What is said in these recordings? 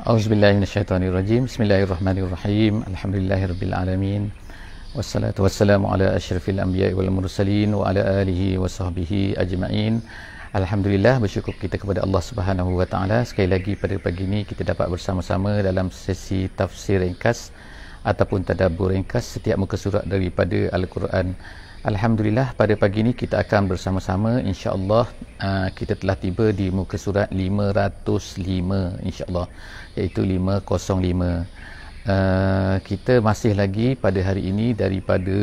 Auzubillahi minasyaitonirrajim. Bismillahirrahmanirrahim. Alhamdulillahirabbil alamin. Wassalatu wassalamu ala asyrafil anbiya'i wal mursalin wa ala alihi wa sahbihi ajma'in. Alhamdulillah, bersyukur kita kepada Allah Subhanahu wa taala. Sekali lagi pada pagi ini kita dapat bersama-sama dalam sesi tafsir ringkas ataupun tadabbur ringkas setiap muka surat daripada Al-Quran. Alhamdulillah, pada pagi ini kita akan bersama-sama, insya-Allah kita telah tiba di muka surat 505, insya-Allah, iaitu 505. Kita masih lagi pada hari ini daripada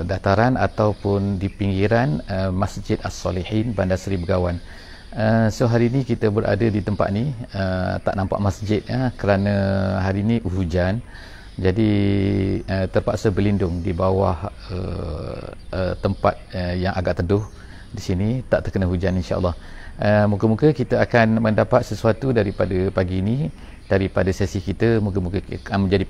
dataran ataupun di pinggiran Masjid As-Solihin, Bandar Seri Begawan. So hari ini kita berada di tempat ni, tak nampak masjid kerana hari ini hujan. Jadi terpaksa berlindung di bawah tempat yang agak teduh di sini, tak terkena hujan, insya-Allah. Moga-moga kita akan mendapat sesuatu daripada pagi ini, daripada sesi kita. Moga-moga akan menjadi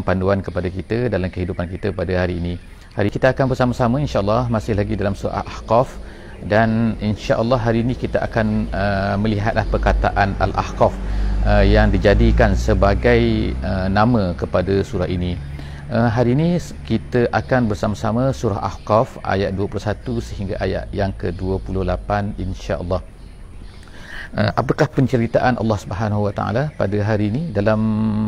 panduan kepada kita dalam kehidupan kita pada hari ini. Hari kita akan bersama-sama, insya-Allah, masih lagi dalam surah Al-Ahqaf, dan insya-Allah hari ini kita akan melihatlah perkataan Al-Ahqaf yang dijadikan sebagai nama kepada surah ini. Hari ini kita akan bersama-sama surah Ahqaf ayat 21 sehingga ayat yang ke-28, insya-Allah. Apakah penceritaan Allah Subhanahu wa taala pada hari ini dalam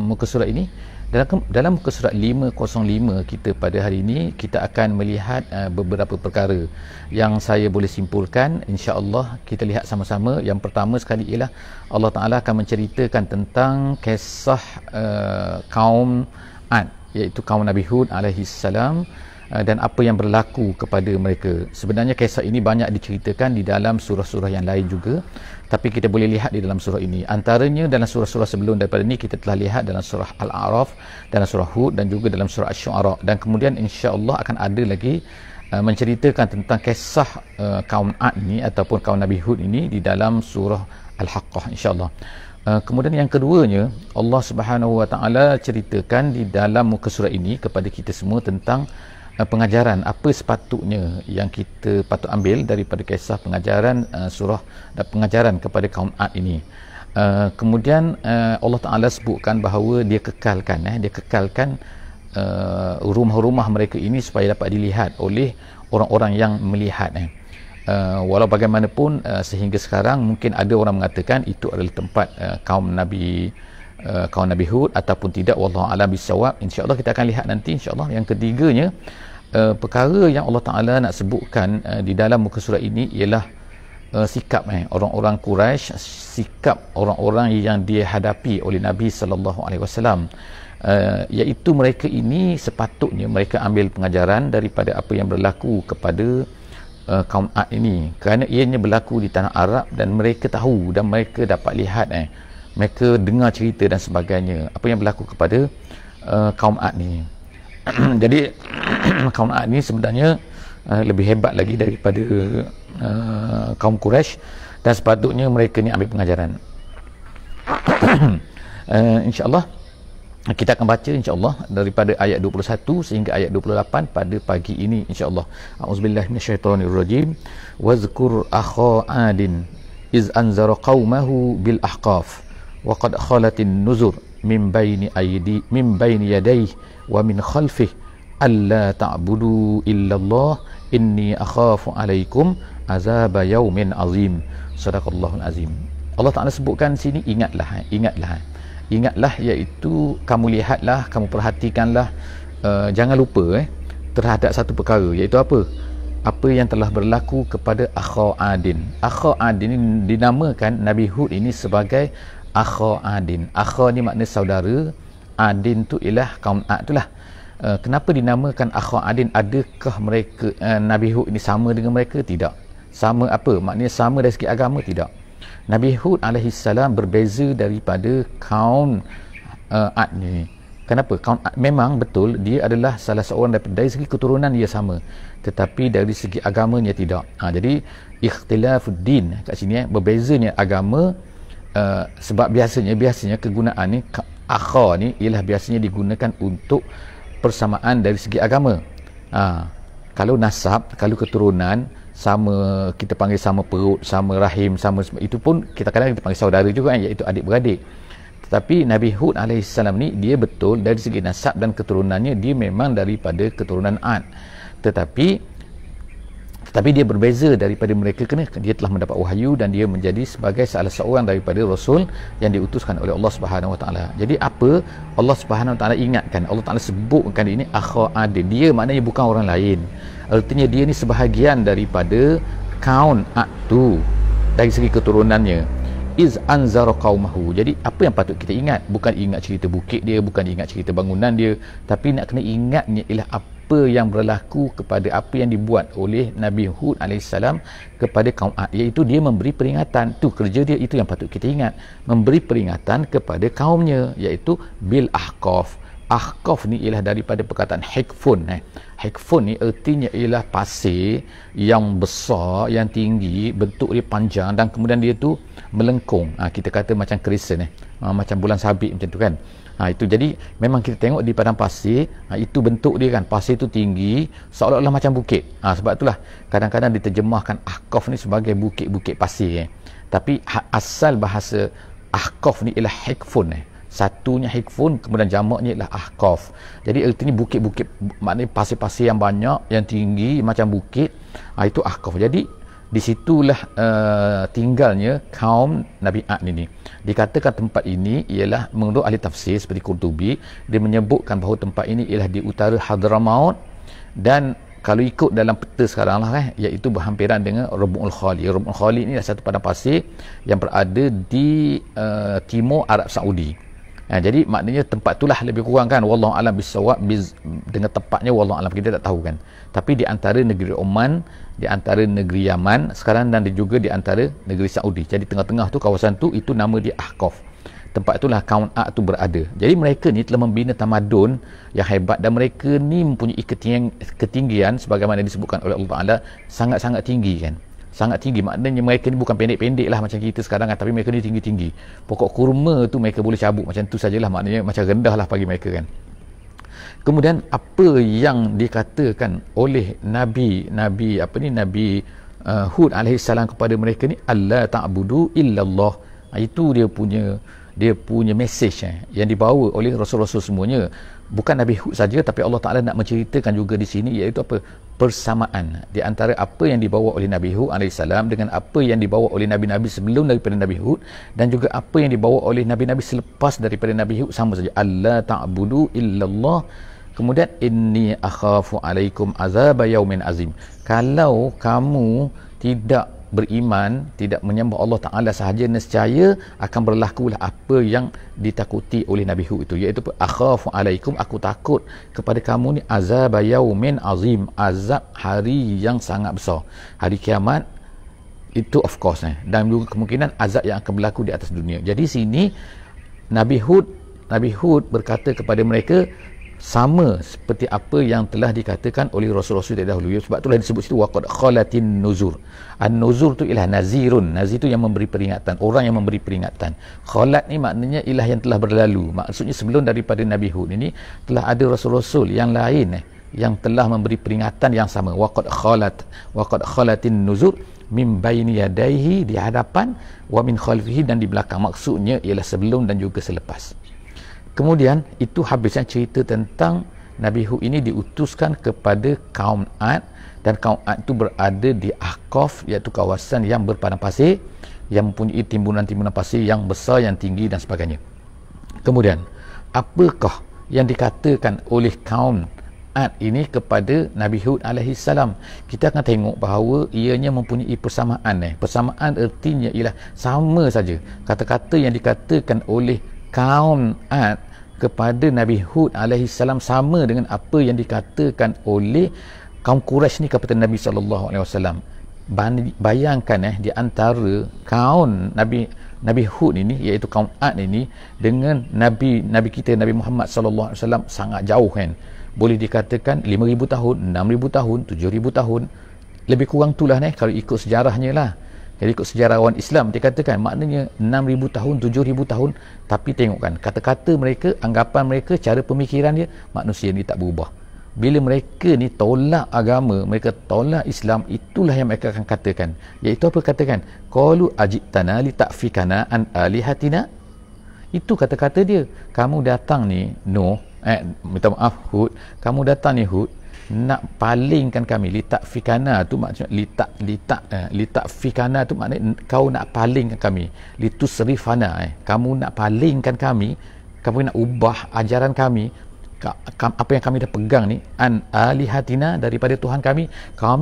muka surat ini? Dalam muka surat 505 kita pada hari ini, kita akan melihat beberapa perkara yang saya boleh simpulkan, insya-Allah kita lihat sama-sama. Yang pertama sekali ialah Allah Taala akan menceritakan tentang kisah kaum Ad, iaitu kaum Nabi Hud alaihi salam, dan apa yang berlaku kepada mereka. Sebenarnya kisah ini banyak diceritakan di dalam surah-surah yang lain juga, tapi kita boleh lihat di dalam surah ini. Antaranya dalam surah-surah sebelum daripada ini kita telah lihat dalam surah Al-A'raf, dalam surah Hud, dan juga dalam surah Asy-Syu'ara. Dan kemudian insya-Allah akan ada lagi menceritakan tentang kisah kaum Ad ini ataupun kaum Nabi Hud ini di dalam surah Al-Haqqah, insya-Allah. Kemudian yang keduanya, Allah Subhanahu wa taala ceritakan di dalam muka surat ini kepada kita semua tentang pengajaran apa sepatutnya yang kita patut ambil daripada kisah pengajaran surah dan pengajaran kepada kaum Ad ini. Kemudian Allah Taala sebutkan bahawa dia kekalkan rumah-rumah mereka ini supaya dapat dilihat oleh orang-orang yang melihat. Walau bagaimanapun sehingga sekarang mungkin ada orang mengatakan itu adalah tempat kaum Nabi Hud ataupun tidak, wallahu a'lam bissawab. Insya-Allah kita akan lihat nanti, insya-Allah. Yang ketiganya, perkara yang Allah Taala nak sebutkan di dalam muka surat ini ialah sikap orang-orang Quraisy, sikap orang-orang yang dihadapi oleh Nabi sallallahu alaihi wasallam, iaitu mereka ini sepatutnya mereka ambil pengajaran daripada apa yang berlaku kepada kaum Ad ini, kerana ianya berlaku di tanah Arab dan mereka tahu dan mereka dapat lihat, mereka dengar cerita dan sebagainya apa yang berlaku kepada kaum Ad ni. Jadi kaum Ad ni sebenarnya lebih hebat lagi daripada kaum Quraisy, dan sepatutnya mereka ni ambil pengajaran. InsyaAllah kita akan baca, insyaAllah, daripada ayat 21 sehingga ayat 28 pada pagi ini, insyaAllah. A'udzubillahi minasyaitonirrajim. Wazkur akha adin iz anzara qaumahu bil ahqaf wa qad khalatin nuzur min baini yadayhi wa min khalfihi alla ta'budu illallah inni akhafu alaikum azaba yaumin azim. Sadaqallahul azim. Allah Taala sebutkan sini, ingatlah, iaitu kamu lihatlah, kamu perhatikanlah, jangan lupa terhadap satu perkara, iaitu apa yang telah berlaku kepada akha adin. Akha adin ini dinamakan Nabi Hud ini sebagai akha adin. Akha ni makna saudara, adin tu ialah kaum Ad itulah. Kenapa dinamakan akha adin? Adakah mereka Nabi Hud ini sama dengan mereka? Tidak. Sama apa? Maknanya sama dari segi agama? Tidak. Nabi Hud alaihi salam berbeza daripada kaum Ad ni. Kenapa? Kaum Ad memang betul dia adalah salah seorang dari segi keturunan dia sama, tetapi dari segi agamanya tidak. Jadi ikhtilafuddin kat sini, berbezanya agama. Sebab biasanya kegunaan ni, akha ni ialah biasanya digunakan untuk persamaan dari segi agama. Kalau nasab, kalau keturunan, sama, kita panggil sama perut, sama rahim, sama, itu pun kita kadang kita panggil saudara juga kan, iaitu adik-beradik. Tetapi Nabi Hud alaihissalam ni dia betul dari segi nasab dan keturunannya dia memang daripada keturunan Ad. Tetapi dia berbeza daripada mereka kerana dia telah mendapat wahyu dan dia menjadi sebagai salah seorang daripada rasul yang diutuskan oleh Allah Subhanahu Wa Taala. Jadi apa Allah Subhanahu Wa Taala ingatkan, Allah Taala sebutkan ini akha Ad, dia maknanya bukan orang lain. Artinya dia ni sebahagian daripada kaum Ad tu dari segi keturunannya. Iz anzara qaumahu. Jadi apa yang patut kita ingat, bukan ingat cerita bukit dia, bukan ingat cerita bangunan dia, tapi nak kena ingatnya ialah apa yang berlaku kepada apa yang dibuat oleh Nabi Hud alaihissalam kepada kaum Ad, iaitu dia memberi peringatan. Tu kerja dia, itu yang patut kita ingat, memberi peringatan kepada kaumnya, iaitu bil ahqaf. Ahqaf ni ialah daripada perkataan hikfun. Hikfun ni artinya ialah pasir yang besar, yang tinggi, bentuk dia panjang dan kemudian dia tu melengkung. Kita kata macam crescent, macam bulan sabit macam tu kan. Itu jadi memang kita tengok di padang pasir, itu bentuk dia kan, pasir tu tinggi seolah-olah macam bukit. Sebab itulah kadang-kadang diterjemahkan ahqaf ni sebagai bukit-bukit pasir. Tapi asal bahasa ahqaf ni ialah hikfun. Satunya hikfun, kemudian jamaknya ialah ahqaf. Jadi artinya bukit-bukit, maknanya pasir-pasir yang banyak, yang tinggi macam bukit. Itu ahqaf. Jadi di situlah tinggalnya kaum Nabi Ad ini. Dikatakan tempat ini ialah, menurut ahli tafsir seperti Qurtubi, dia menyebutkan bahawa tempat ini ialah di utara Hadramaut, dan kalau ikut dalam peta sekarang lah iaitu berhampiran dengan Rabu'ul Khali. Rabu'ul Khali ini adalah satu padang pasir yang berada di timur Arab Saudi. Jadi maknanya tempat itulah lebih kurang kan, wallahu alam bisawab, dengan tepatnya wallahu alam kita tak tahu kan. Tapi di antara negeri Oman, di antara negeri Yaman sekarang, dan juga di antara negeri Saudi. Jadi tengah-tengah tu, kawasan tu, itu nama dia Ahqaf. Tempat itulah kaum Ad tu berada. Jadi mereka ni telah membina tamadun yang hebat, dan mereka ni mempunyai ketinggian sebagaimana disebutkan oleh Allah Taala sangat-sangat tinggi kan. Sangat tinggi, maknanya mereka ni bukan pendek-pendek lah macam kita sekarang kan, tapi mereka ni tinggi-tinggi. Pokok kurma tu mereka boleh cabut macam tu sajalah, maknanya macam rendah lah bagi mereka kan. Kemudian apa yang dikatakan oleh Nabi Hud alaihissalam kepada mereka ni, alla ta'budu illallah. Itu dia punya message yang dibawa oleh rasul-rasul semuanya. Bukan Nabi Hud saja, tapi Allah Ta'ala nak menceritakan juga di sini, iaitu apa? Persamaan di antara apa yang dibawa oleh Nabi Hud alaihissalam dengan apa yang dibawa oleh nabi-nabi sebelum daripada Nabi Hud, dan juga apa yang dibawa oleh nabi-nabi selepas daripada Nabi Hud, sama saja. Alla ta'budu illallah. Kemudian inni akhafu alaikum azab yaumin azim. Kalau kamu tidak beriman, tidak menyembah Allah Ta'ala sahaja, nescaya akan berlakulah apa yang ditakuti oleh Nabi Hud itu, iaitu akhafu alaikum, aku takut kepada kamu ni azab yaumin azim, azab hari yang sangat besar, hari kiamat itu of course dan juga kemungkinan azab yang akan berlaku di atas dunia. Jadi sini Nabi Hud berkata kepada mereka sama seperti apa yang telah dikatakan oleh Rasul-Rasul terdahulu. Sebab itulah disebut situ waqad khalatin nuzur. An-nuzur tu ialah nazirun. Nazir tu yang memberi peringatan, orang yang memberi peringatan. Khalat ni maknanya ialah yang telah berlalu. Maksudnya sebelum daripada Nabi Hud ini telah ada Rasul-Rasul yang lain yang telah memberi peringatan yang sama. Waqad khalatin nuzur min baini yadayhi, di hadapan, wa min khalfihi, dan di belakang. Maksudnya ialah sebelum dan juga selepas. Kemudian itu habisnya cerita tentang Nabi Hud ini diutuskan kepada kaum Ad, dan kaum Ad itu berada di Ahqaf, iaitu kawasan yang berpadang pasir, yang mempunyai timbunan-timbunan pasir yang besar, yang tinggi dan sebagainya. Kemudian apakah yang dikatakan oleh kaum Ad ini kepada Nabi Hud alaihissalam? Kita akan tengok bahawa ianya mempunyai persamaan. Persamaan artinya ialah sama saja. Kata-kata yang dikatakan oleh kaum Ad kepada Nabi Hud alaihissalam sama dengan apa yang dikatakan oleh kaum Quraisy ni kepada Nabi SAW. Bayangkan di antara kaum Nabi Hud ini, iaitu kaum Ad ini, dengan Nabi kita Nabi Muhammad SAW sangat jauh kan. Boleh dikatakan 5,000 tahun, 6,000 tahun, 7,000 tahun, lebih kurang itulah kalau ikut sejarahnya lah. Jadi ikut sejarawan Islam dikatakan maknanya 6,000 tahun, 7,000 tahun. Tapi tengokkan kata-kata mereka, anggapan mereka, cara pemikiran dia, manusia ni tak berubah. bila mereka ni tolak agama, mereka tolak Islam, itulah yang mereka akan katakan, iaitu apa? Katakan qalu ajitana litakfikana an alihatina. Itu kata-kata dia. Kamu datang ni Nuh, minta maaf Hud, kamu datang ni Hud nak palingkan kami. Litakfikana tu maksudnya litakfikana tu maknanya kau nak palingkan kami. Litusrifana, kamu nak palingkan kami, kamu nak ubah ajaran kami, apa yang kami dah pegang ni, an alihatina, daripada Tuhan kami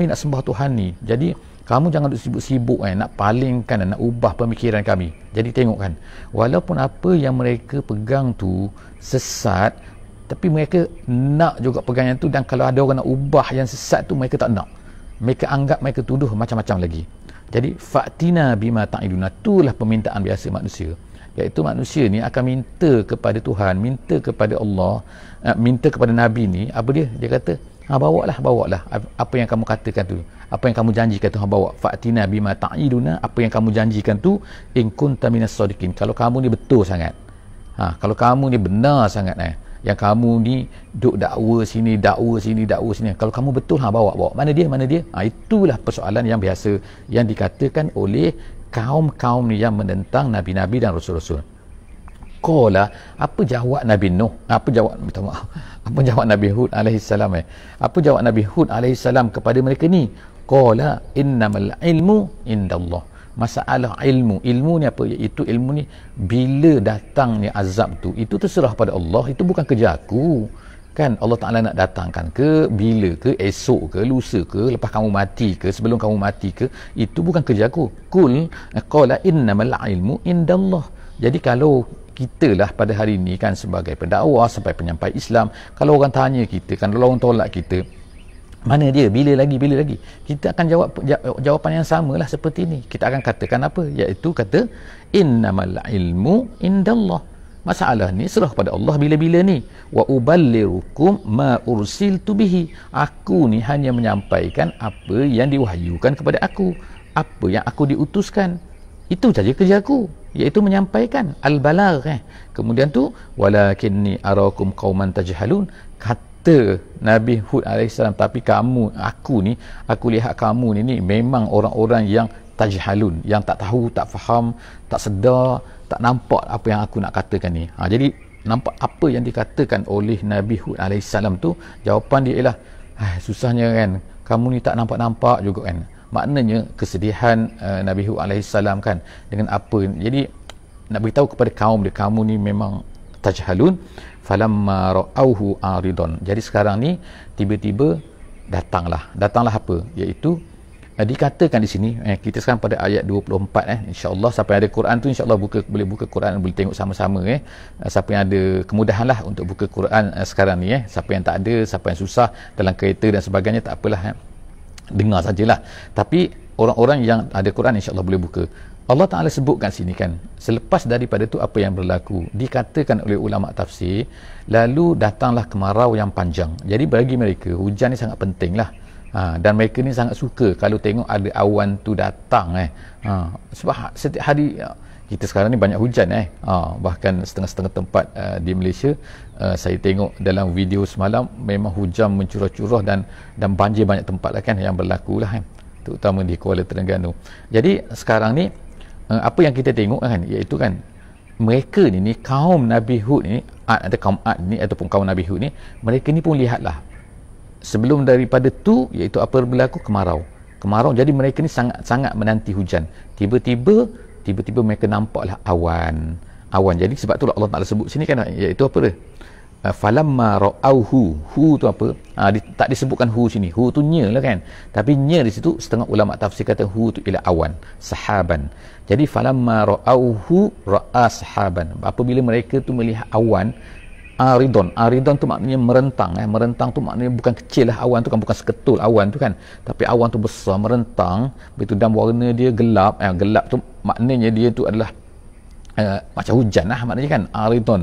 nak sembah Tuhan ni. Jadi kamu jangan sibuk-sibuk nak palingkan, nak ubah pemikiran kami. Jadi tengok kan, walaupun apa yang mereka pegang tu sesat, tapi mereka nak juga pegang yang tu. Dan kalau ada orang nak ubah yang sesat tu, mereka tak nak. Mereka anggap, mereka tuduh macam-macam lagi. Jadi fa'tina bima ta'iduna, itulah permintaan biasa manusia, iaitu manusia ni akan minta kepada Tuhan, minta kepada Allah, minta kepada Nabi ni. Apa dia kata, bawalah apa yang kamu katakan tu, apa yang kamu janjikan tu, bawa. Fa'tina bima ta'iduna, apa yang kamu janjikan tu, in kunta minas sadiqin, kalau kamu ni betul sangat, kalau kamu ni benar sangat, yang kamu ni duk dakwa sini, kalau kamu betul, bawa. Mana dia? Itulah persoalan yang biasa yang dikatakan oleh kaum-kaum ni yang menentang nabi-nabi dan rasul-rasul. Qala, apa jawab Nabi Nuh? Apa jawab Nabi Hud alaihi salam? Apa jawab Nabi Hud alaihi salam kepada mereka ni? Qala innamal ilmu indallah. Masalah ilmu ni apa? Iaitu ilmu ni bila datangnya azab tu, itu terserah pada Allah, itu bukan kerja aku. Kan Allah Ta'ala nak datangkan ke, bila ke, esok ke, lusa ke, lepas kamu mati ke, sebelum kamu mati ke, itu bukan kerja aku. Qala innamal ilmu indallah. Jadi kalau kita lah pada hari ini kan, sebagai pendakwah, sebagai penyampai Islam, kalau orang tanya kita kan, kalau orang tolak kita, mana dia, bila lagi, kita akan jawab jawapan yang sama lah seperti ini. Kita akan katakan apa? Iaitu kata innamal ilmu indallah. Masalah ni serah pada Allah bila-bila ni. Wa uballirukum ma ursiltu bihi. Aku ni hanya menyampaikan apa yang diwahyukan kepada aku, apa yang aku diutuskan. Itu saja kerja aku, iaitu menyampaikan al-balagh. Kemudian tu walakinni arakum qauman tajhalun, kata Nabi Hud alaihissalam, tapi aku lihat kamu ni memang orang-orang yang tajhalun, yang tak tahu, tak faham, tak sedar, tak nampak apa yang aku nak katakan ni. Jadi nampak apa yang dikatakan oleh Nabi Hud alaihissalam tu, jawapan dia ialah susahnya kan, kamu ni tak nampak-nampak juga kan. Maknanya kesedihan Nabi Hud alaihissalam kan dengan apa. Jadi nak beritahu kepada kaum dia, kamu ni memang tajhalun. Falamma ra'auhu aridon. Jadi sekarang ni tiba-tiba datanglah apa, iaitu dikatakan di sini, kita sekarang pada ayat 24, insya-Allah siapa yang ada Quran tu insya-Allah boleh buka Quran, boleh tengok sama-sama. Siapa yang ada kemudahan lah untuk buka Quran sekarang ni, siapa yang tak ada, siapa yang susah dalam kereta dan sebagainya, tak apalah, dengar sajalah. Tapi orang-orang yang ada Quran insya-Allah boleh buka. Allah Ta'ala sebutkan sini kan, selepas daripada tu apa yang berlaku, dikatakan oleh ulama tafsir, lalu datanglah kemarau yang panjang. Jadi bagi mereka hujan ni sangat penting lah. Dan mereka ni sangat suka kalau tengok ada awan tu datang. Sebab setiap hari kita sekarang ni banyak hujan. Bahkan setengah-setengah tempat di Malaysia, saya tengok dalam video semalam, memang hujan mencurah-curah dan banjir banyak tempat lah kan yang berlaku lah, terutama di Kuala Terengganu. Jadi sekarang ni apa yang kita tengok kan, iaitu kan mereka ni kaum Nabi Hud ni, atau kaum Ad ni ataupun kaum Nabi Hud ni, mereka ni pun lihatlah sebelum daripada tu, iaitu apa berlaku, kemarau. Jadi mereka ni sangat menanti hujan. Tiba-tiba mereka nampaklah awan. Jadi sebab tu Allah Taala sebut sini kan, iaitu apa dia, falamma ra'auhu. Hu tu apa? Tak disebutkan hu sini. Hu tu nya lah kan. Tapi nya di situ setengah ulama tafsir kata hu tu ialah awan, sahaban. Jadi falamma ra'auhu ra'a sahaban. Apabila mereka tu melihat awan, aridon tu maknanya merentang. Merentang tu maknanya bukan kecil lah awan tu kan, bukan seketul awan tu kan, tapi awan tu besar, merentang begitu, dan warna dia gelap. Gelap tu maknanya dia tu adalah macam hujan lah maknanya kan, aridon.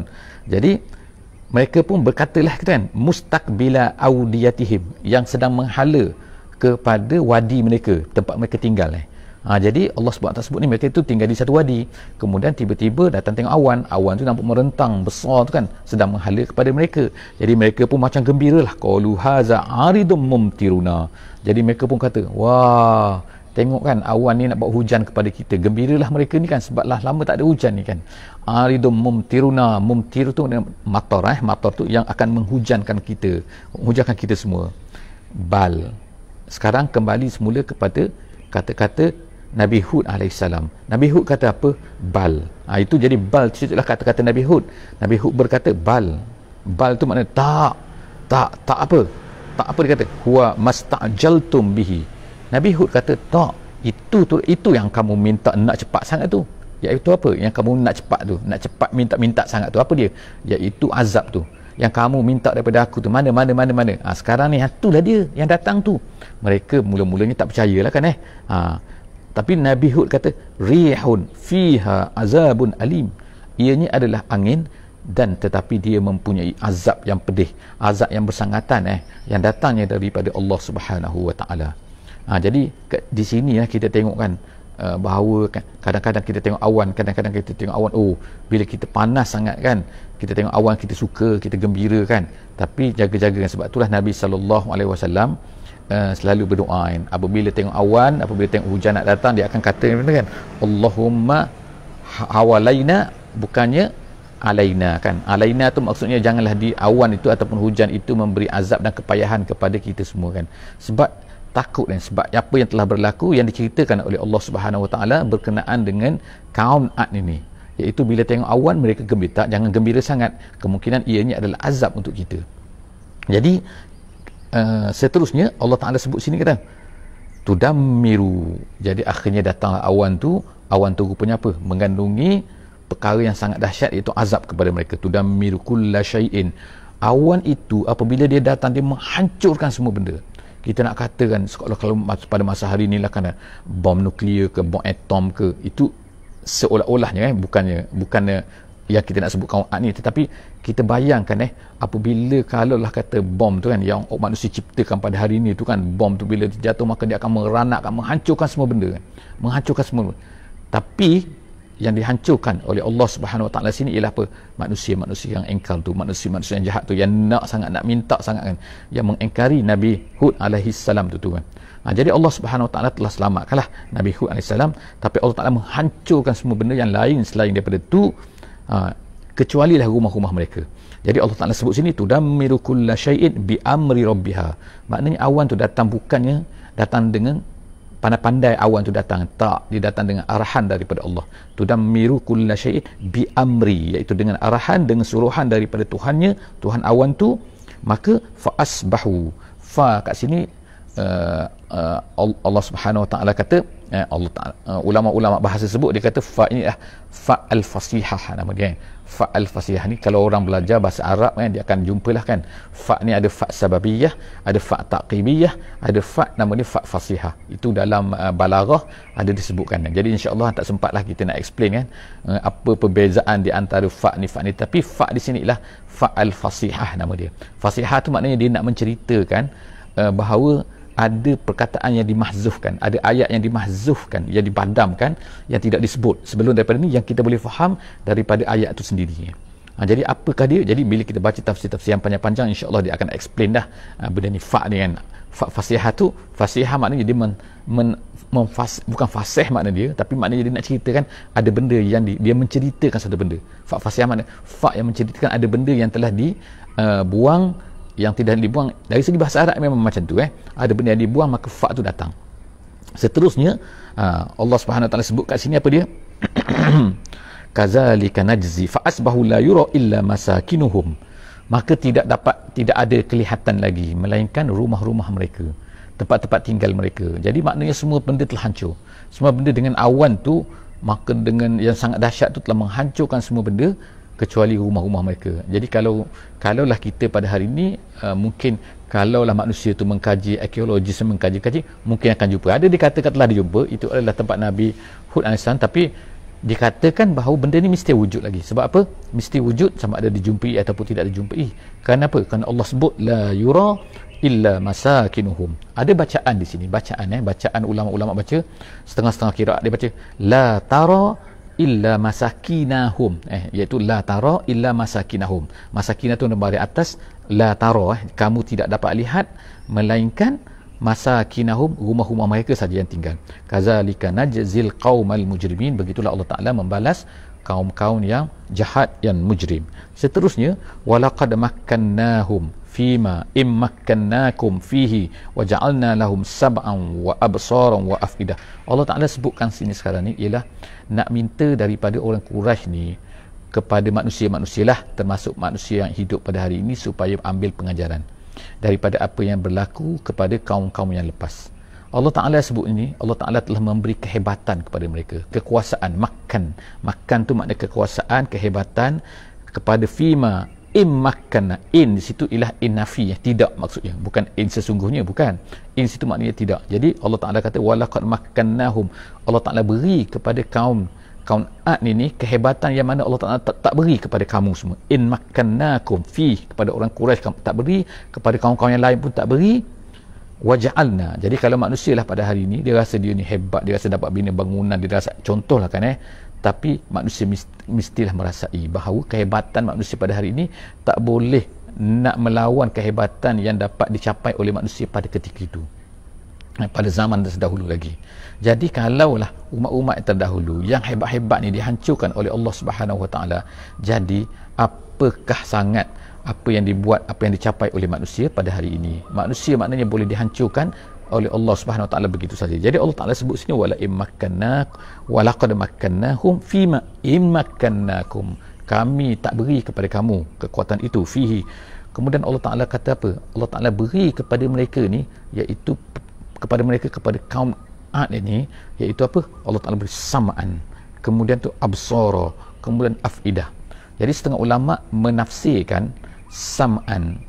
Jadi mereka pun berkatalah kan, mustaqbila audiyatihim, yang sedang menghala kepada wadi mereka, tempat mereka tinggal. Jadi Allah SWT sebut ni mereka itu tinggal di satu wadi, kemudian tiba-tiba datang tengok awan tu nampak merentang besar tu kan, sedang menghala kepada mereka. Jadi mereka pun macam gembira lah, qalu haza aridum mumtiruna. Jadi mereka pun kata, wah, tengok kan awan ni nak bawa hujan kepada kita. Gembiralah mereka ni kan, sebablah lama tak ada hujan ni kan. Aridum mumtiruna, mumtir tu matar, matar tu yang akan menghujudkan kita semua. Bal. Sekarang kembali semula kepada kata-kata Nabi Hud alaihissalam. Nabi Hud kata apa? Bal. Itu jadi bal, itulah kata-kata Nabi Hud. Nabi Hud berkata bal. Bal tu maknanya tak apa? Tak apa dia kata? Huwa mastajaltum bihi. Nabi Hud kata tak. Itu yang kamu minta nak cepat sangat tu. Iaitu apa? Yang kamu nak cepat tu, nak cepat minta sangat tu. Apa dia? Iaitu azab tu. Yang kamu minta daripada aku tu. Mana. Sekarang ni itulah dia yang datang tu. Mereka mula-mulanya tak percayalah kan tapi Nabi Hud kata rihun fiha azabun alim. Ianya adalah angin dan tetapi dia mempunyai azab yang pedih, azab yang bersangatan yang datangnya daripada Allah Subhanahu wa taala. Jadi di sini kita tengok kan bahawa kadang-kadang kita tengok awan, kadang-kadang kita tengok awan, bila kita panas sangat kan, kita tengok awan kita suka, kita gembira kan, tapi jaga-jaga kan. Sebab itulah Nabi SAW selalu berdoa kan, apabila tengok awan, apabila tengok hujan nak datang, dia akan kata kan, Allahumma hawalaina, bukannya alaina kan. Alaina tu maksudnya janganlah di awan itu ataupun hujan itu memberi azab dan kepayahan kepada kita semua kan. Sebab takut kan, sebab apa yang telah berlaku yang diceritakan oleh Allah Subhanahu Wa Taala berkenaan dengan kaum Ad ini, iaitu bila tengok awan mereka gembira. Jangan gembira sangat, kemungkinan ianya adalah azab untuk kita. Jadi seterusnya Allah Ta'ala sebut sini kata tudammiru. Jadi akhirnya datang awan tu rupanya apa? Mengandungi perkara yang sangat dahsyat, iaitu azab kepada mereka. Tudammiru kulla syai'in. Awan itu apabila dia datang, dia menghancurkan semua benda. Kita nak katakan kalau pada masa hari inilah kan, bom nuklear ke, bom atom ke, itu seolah-olahnya bukannya yang kita nak sebut kaum Ad ni, tetapi kita bayangkan apabila kalaulah kata bom tu kan yang manusia ciptakan pada hari ini tu kan, bom tu bila jatuh maka dia akan meranakkan, menghancurkan semua benda kan, menghancurkan semua benda. Tapi yang dihancurkan oleh Allah Subhanahu Wa Taala sini ialah apa? Manusia-manusia yang engkar tu, manusia-manusia yang jahat tu, yang nak minta sangat kan, yang mengingkari Nabi Hud alaihi salam tu kan. Jadi Allah Subhanahu Wa Taala telah selamatkanlah Nabi Hud alaihi salam, tapi Allah Taala menghancurkan semua benda yang lain selain daripada tu, kecuali lah rumah-rumah mereka. Jadi Allah Ta'ala sebut sini tudammiru kulla syai'in bi amri rabbiha. Maknanya awan tu datang bukannya datang dengan pandai-pandai, awan tu datang, tak, dia datang dengan arahan daripada Allah. Tudammiru kulla syai'in bi amri, iaitu dengan arahan, dengan suruhan daripada Tuhannya, Tuhan awan tu. Maka fa asbahu, fa kat sini Allah Subhanahu Wa Taala kata, Allah Ta'ala, ulama-ulama bahasa sebut, dia kata fa ini fa al-fasihah nama dia. Fa al-fasihah ni kalau orang belajar bahasa Arab kan, dia akan jumpalah kan, fa ni ada fa sababiyah, ada fa taqibiyah, ada fa nama dia fa fasihah. Itu dalam balaghah ada disebutkan. Jadi insya-Allah tak sempatlah kita nak explain kan apa perbezaan di antara fa ni, tapi fa di sini ialah fa al-fasihah nama dia. Fasihah tu maknanya dia nak menceritakan bahawa ada perkataan yang dimahzufkan, ada ayat yang dimahzufkan, yang dipadamkan, yang tidak disebut sebelum daripada ni, yang kita boleh faham daripada ayat itu sendiri. Jadi apakah dia? Jadi bila kita baca tafsir-tafsir yang panjang-panjang, insya-Allah dia akan explain dah benda ni. Fa ni kan, fa fasihah tu, fasihah maknanya dia bukan fasih makna dia, tapi maknanya dia nak ceritakan ada benda yang dia menceritakan satu benda. Fa fasihah makna fa yang menceritakan ada benda yang telah dibuang, yang tidak dibuang. Dari segi bahasa Arab memang macam tu ada benda yang dibuang, maka fa tu datang. Seterusnya Allah Subhanahu Wa Taala sebut kat sini apa dia? Kazalika najzi fa asbahu la yura illa masakinuhum. Maka tidak ada kelihatan lagi melainkan rumah-rumah mereka, tempat-tempat tinggal mereka. Jadi maknanya semua benda telah hancur. Semua benda dengan awan tu, maka dengan yang sangat dahsyat tu telah menghancurkan semua benda kecuali rumah-rumah mereka. Jadi kalaulah kita pada hari ini mungkin kalaulah manusia tu mengkaji, arkeologis mengkaji, mungkin akan jumpa. Ada dikatakan telah dijumpa, itu adalah tempat Nabi Hud AS, tapi dikatakan bahawa benda ni mesti wujud lagi. Sebab apa? Mesti wujud, sama ada dijumpai ataupun tidak dijumpai. Kenapa? Kerana Allah sebut la yura illa masakinuhum. Ada bacaan di sini, bacaan ulama-ulama baca setengah-setengah qiraat, dia baca la tara illa masakinahum, iaitu la tara illa masakinahum. Masakinah tu nombor atas, la tara kamu tidak dapat lihat melainkan masakinahum, rumah-rumah mereka saja yang tinggal. Kazalika najzil qaumal mujrimin, begitulah Allah Taala membalas kaum-kaum yang jahat, yang mujrim. Seterusnya, walaqad makkannahum fima immakkannakum fihi waja'alna lahum sab'an wa absaran wa afidah. Allah Taala sebutkan sini sekarang ni ialah nak minta daripada orang Quraisy ni kepada manusia-manusia lah, termasuk manusia yang hidup pada hari ini, supaya ambil pengajaran daripada apa yang berlaku kepada kaum-kaum yang lepas. Allah Ta'ala sebut ini, Allah Ta'ala telah memberi kehebatan kepada mereka, kekuasaan. Makan tu makna kekuasaan, kehebatan kepada fima immakkanna. In di situ ialah in nafi, tidak maksudnya, bukan in sesungguhnya, bukan. In situ maknanya tidak. Jadi Allah Ta'ala kata walaqad makkannahum, Allah Ta'ala beri kepada kaum Ad ni kehebatan yang mana Allah Ta'ala tak beri kepada kamu semua. In makkannakum fi, kepada orang Quraisy tak beri, kepada kaum-kaum yang lain pun tak beri. Waja'alna, jadi kalau manusia lah pada hari ini dia rasa dia ni hebat, dia rasa dapat bina bangunan, dia rasa contoh lah kan, tapi manusia mestilah merasai bahawa kehebatan manusia pada hari ini tak boleh nak melawan kehebatan yang dapat dicapai oleh manusia pada ketika itu, pada zaman terdahulu lagi. Jadi kalaulah umat-umat terdahulu yang hebat-hebat ni dihancurkan oleh Allah Subhanahu Wa Taala, jadi apakah sangat apa yang dibuat, apa yang dicapai oleh manusia pada hari ini. Manusia maknanya boleh dihancurkan oleh Allah Subhanahu Wa Taala begitu saja. Jadi Allah Taala sebut sini wala immakkannak walaqad makkannahum fima immakkannakum, kami tak beri kepada kamu kekuatan itu fihi. Kemudian Allah Taala kata apa? Allah Taala beri kepada mereka ni, iaitu kepada mereka, kepada kaum Ad ini, iaitu apa? Allah Taala beri sam'an, kemudian tu absara, kemudian afidah. Jadi setengah ulama menafsirkan sam'an,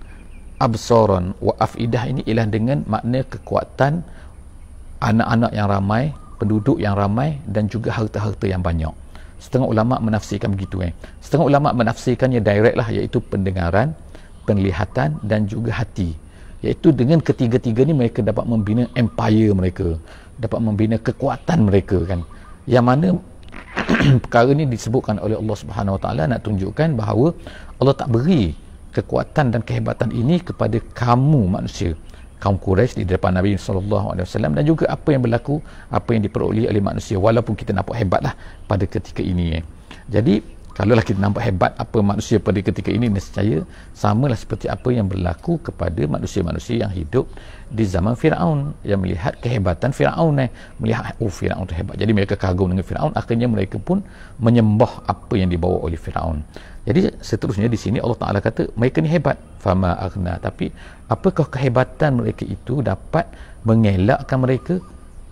absaran wa afidah ini ialah dengan makna kekuatan, anak-anak yang ramai, penduduk yang ramai, dan juga harta-harta yang banyak. Setengah ulama menafsirkan begitu. Setengah ulama menafsirkannya direct lah, iaitu pendengaran, penglihatan dan juga hati. Iaitu dengan ketiga-tiga ni mereka dapat membina empire mereka, dapat membina kekuatan mereka kan. Yang mana perkara ni disebutkan oleh Allah Subhanahu Wa Taala nak tunjukkan bahawa Allah tak beri kekuatan dan kehebatan ini kepada kamu manusia, kaum Quraisy di depan Nabi SAW, dan juga apa yang berlaku, apa yang diperoleh oleh manusia, walaupun kita nampak hebatlah pada ketika ini. Jadi kalaulah kita nampak hebat apa manusia pada ketika ini, nescaya samalah seperti apa yang berlaku kepada manusia-manusia yang hidup di zaman Firaun, yang melihat kehebatan Firaun, melihat Firaun tu hebat, jadi mereka kagum dengan Firaun, akhirnya mereka pun menyembah apa yang dibawa oleh Firaun. Jadi seterusnya di sini Allah Taala kata mereka ni hebat, fama aghna, tapi apakah kehebatan mereka itu dapat mengelakkan mereka,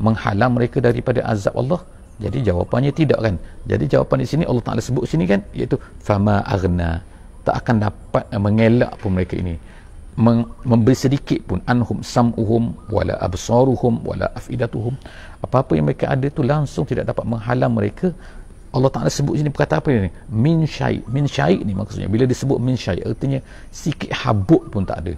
menghalang mereka daripada azab Allah? Jadi jawapannya tidak kan. Jadi jawapan di sini Allah Taala sebut sini kan, iaitu fama aghna, tak akan dapat mengelak pun mereka ini, memberi sedikit pun, anhum sam'uhum wala absaruhum wala afidatuhum, apa-apa yang mereka ada tu langsung tidak dapat menghalang mereka. Allah Taala sebut sini perkata apa ni? Min syai'. Min syai' ni maksudnya bila disebut min syai' artinya sikit habuk pun tak ada.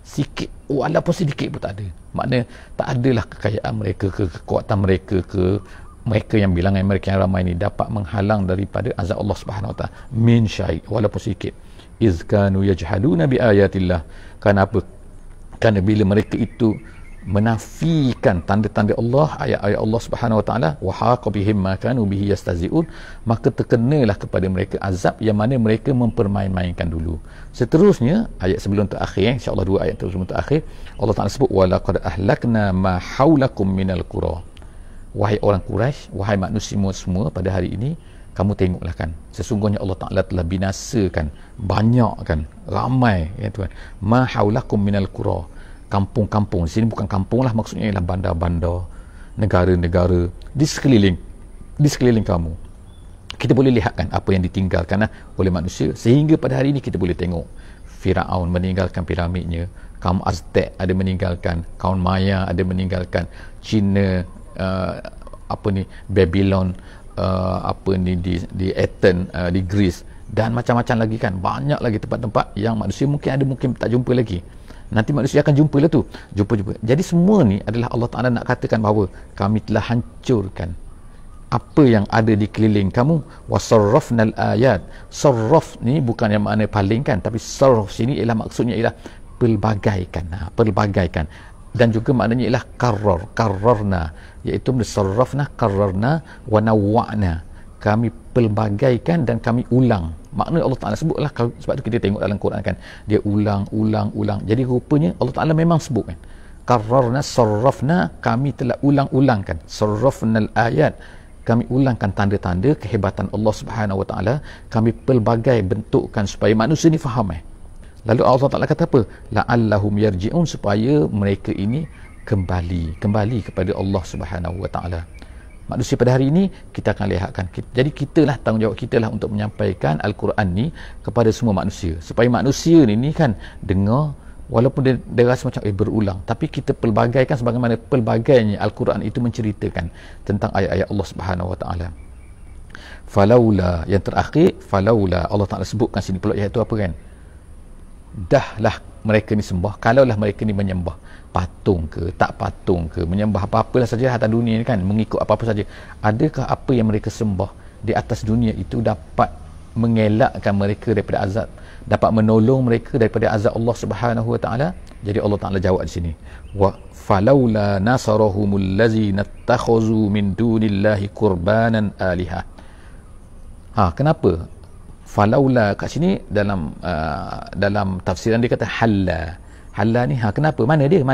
Sikit, walaupun sedikit pun tak ada. Maknanya tak adalah kekayaan mereka ke, kekuatan mereka ke, mereka yang bilangan mereka yang ramai ni dapat menghalang daripada azab Allah Subhanahu Wa Taala. Min syai', walaupun sedikit. Iz kanu yajhaduna bi ayatillah. Kenapa? Kerana bila mereka itu menafikan tanda-tanda Allah, ayat-ayat Allah Subhanahu Wa Taala, wa haqa bihim ma kanu bihi yastazi'un, maka terkenalah kepada mereka azab yang mana mereka mempermain-mainkan dulu. Seterusnya ayat sebelum terakhir, insya-Allah dua ayat sebelum terakhir, Allah Taala sebut wa laqad ahlakna ma haulakum minal qura. Wahai orang Quraisy, wahai manusia semua pada hari ini, kamu tengoklah kan, sesungguhnya Allah Ta'ala telah binasakan banyak kan, ramai ya Tuhan, ma haulakum minal qura, kampung-kampung. Di sini bukan kampung lah, maksudnya ialah bandar-bandar, negara-negara di sekeliling kamu. Kita boleh lihat kan apa yang ditinggalkan oleh manusia, sehingga pada hari ini kita boleh tengok Firaun meninggalkan piramidnya, kaum Aztec ada meninggalkan, kaum Maya ada meninggalkan, China, Babylon, di Athens, di Greece, dan macam-macam lagi kan, banyak lagi tempat-tempat yang manusia mungkin tak jumpa lagi. nanti manusia akan jumpa lah tu, jumpa. Jadi semua ni adalah Allah Ta'ala nak katakan bahawa kami telah hancurkan apa yang ada di keliling kamu. Wasarrafnal ayat. Sarraf ni bukan yang makna palingkan, tapi sarraf sini ialah maksudnya ialah pelbagaikan. Dan juga maknanya ialah karrarna, iaitu sarrafna, karrarna wa nawwa'na, kami pelbagaikan dan kami ulang. Makna Allah Ta'ala sebutlah, sebab tu kita tengok dalam Quran kan, dia ulang. Jadi rupanya Allah Ta'ala memang sebut kan, karrarna, sarrafna, kami telah ulang-ulangkan, sarrafnal ayat, kami ulangkan tanda-tanda kehebatan Allah Subhanahu Wa Ta'ala, kami pelbagai bentukkan supaya manusia ni faham. Lalu Allah Ta'ala kata apa? La'allahum yarji'un, supaya mereka ini kembali kepada Allah Subhanahu Wa Ta'ala. Manusia pada hari ini kita akan lihatkan, jadi kitalah, tanggungjawab kita lah untuk menyampaikan Al-Quran ni kepada semua manusia, supaya manusia ni kan dengar, walaupun dia rasa macam berulang, tapi kita pelbagaikan sebagaimana pelbagainya Al-Quran itu menceritakan tentang ayat-ayat Allah Subhanahu Wa Ta'ala. Falaula, yang terakhir, falaula, Allah Ta'ala sebutkan sini pula ayat itu apa kan, dahlah mereka ni sembah, kalaulah mereka ni menyembah patung ke, tak patung ke, menyembah apa-apalah saja atas dunia ni kan, mengikut apa-apa saja, adakah apa yang mereka sembah di atas dunia itu dapat mengelakkan mereka daripada azab, dapat menolong mereka daripada azab Allah Subhanahu Wa Ta'ala? Jadi Allah Ta'ala jawab di sini, wa falaula nasarahumul ladzina takhuzu min dunillahi qurbanan alihah. Kenapa falaula kat sini dalam tafsiran dia kata halla ni, kenapa, mana dia,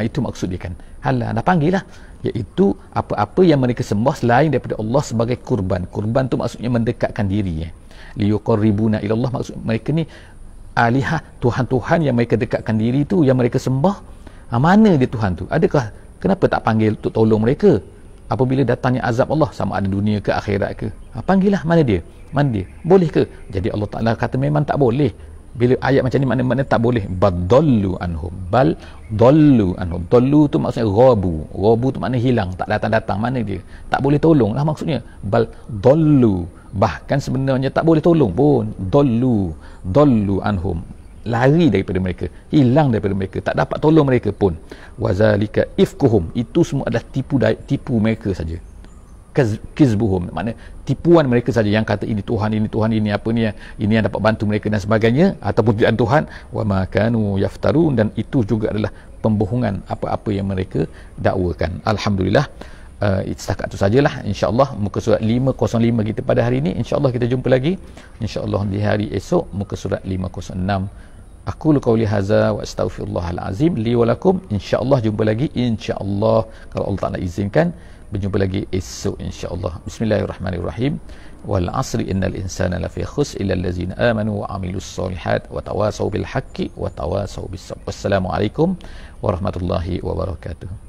itu maksud dia kan, halla, dah panggil lah, iaitu apa-apa yang mereka sembah selain daripada Allah sebagai kurban tu maksudnya mendekatkan diri, liyuqarribuna ilallah, maksud mereka ni alihah, Tuhan-Tuhan yang mereka dekatkan diri tu, yang mereka sembah. Mana dia Tuhan tu, adakah, kenapa tak panggil untuk tolong mereka apabila datangnya azab Allah, sama ada dunia ke akhirat ke? Panggillah, mana dia, boleh ke? Jadi Allah Ta'ala kata memang tak boleh. Bila ayat macam ni makna tak boleh. Badallu anhum, dallu tu maksudnya ghabu tu makna hilang, tak datang, mana dia, tak boleh tolong lah maksudnya. Bal dallu, bahkan sebenarnya tak boleh tolong pun, dallu anhum, lari daripada mereka, hilang daripada mereka, tak dapat tolong mereka pun. Wazalika ifkuhum, itu semua adalah tipu mereka saja. Kizbuhum, makna tipuan mereka saja, yang kata ini Tuhan, ini apa ni, ini yang dapat bantu mereka dan sebagainya, ataupun tidak Tuhan. Wa ma kanu yaftarun, dan itu juga adalah pembohongan apa-apa yang mereka dakwakan. Alhamdulillah, setakat itu sajalah insya-Allah muka surat 505 kita pada hari ini. Insya-Allah kita jumpa lagi insya-Allah di hari esok muka surat 506. Aqulu qauli hadza wa astaghfirullahal azim li wa lakum. Insya-Allah jumpa lagi insya-Allah, kalau Allah Taala izinkan. Berjumpa lagi esok insya-Allah. Bismillahirrahmanirrahim. Wal 'asri innal insana lafi khusr illa allazina amanu wa 'amilus solihat wa tawasaw bil haqqi wa tawasaw bis sabr. Wassalamualaikum warahmatullahi wabarakatuh.